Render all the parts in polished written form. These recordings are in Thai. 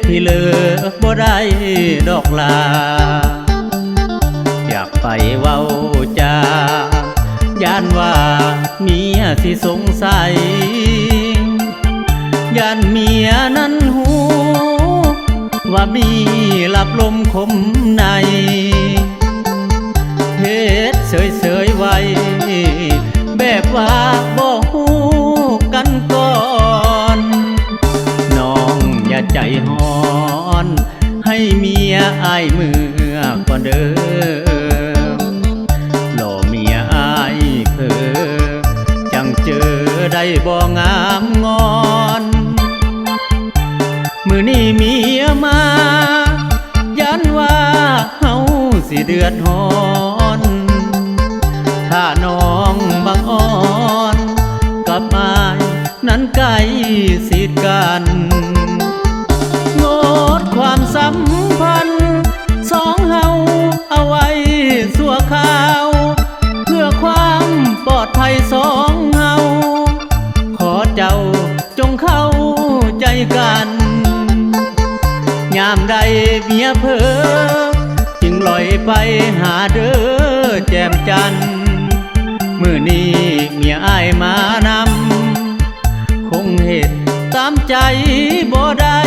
ที่เลิกบ่ได้ดอกลาอยากไปเว้าจาย่านว่าเมียสิสงสัยย่านเมียนั้นหูว่ามีลับลมคมในเฮ็ดเสยไว้แบบว่าบ่ฮู้กันก่อนน้องอย่าใจฮ้อนให้เมียอายเมื่อก่อนเด้อหล่อเมียอายเพ้อจังเจอได้บ่งามงอนมื้อนี้เมียมายันว่าเฮาสิเดือดร้อนถ้าน้องบังอ่อนกับอายนั้นไกลสิทธิ์กันงดความสัมพันธ์สองเฮาเอาไว้ชั่วคราวเพื่อความปลอดภัยสองเฮาขอเจ้าจงเข้าใจกันยามใดเมียเพ้อจึงลอยไปหาเด้อแจ่มจันทร์มื้อนี้เมียอ้ายมานำคงเหตุตามใจบ่ได้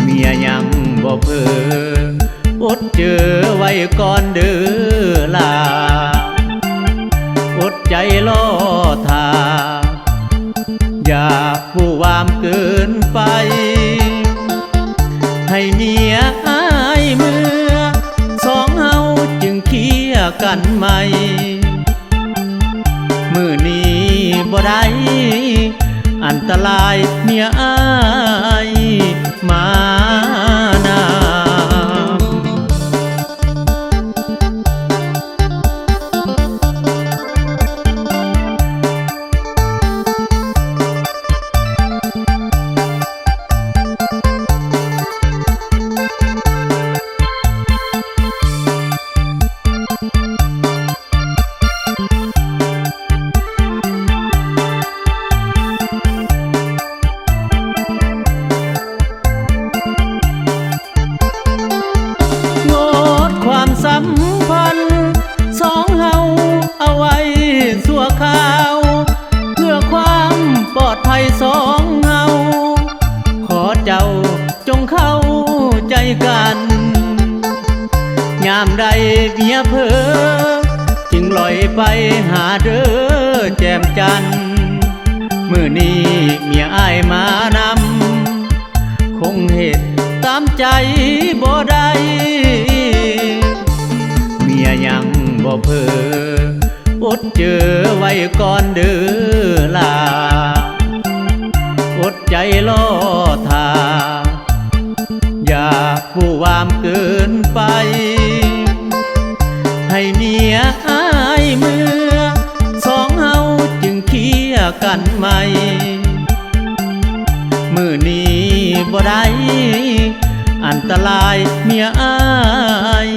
เมียยังบ่เพ้ออดเจอไว้ก่อนเด้อลาอดใจรอท่าอย่าผู้วามเกินไปให้เมียอายเมื่อสองเฮาจึงเคลียร์กันใหม่มื้อนี้บ่ได้อันตรายเมียอายมานำสัมพันธ์สองเฮาเอาไว้ชั่วคราวเพื่อความปลอดภัยสองเฮาขอเจ้าจงเข้าใจกันยามใดเมียเพ้อจึงลอยไปหาเด้อแจ่มจันทร์มื้อนี้เมียอ้ายมานำคงเหตุตามใจบ่ได้เมียยังบ่เพ้ออดเจอไว้ก่อนเด้อลาอดใจรอท่าอย่าผู้วามเกินไปให้เมียอายเมื่อสองเฮาจึงเคลียร์กันใหม่มื้อนี้บ่ได้อันตรายเมียอาย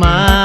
มา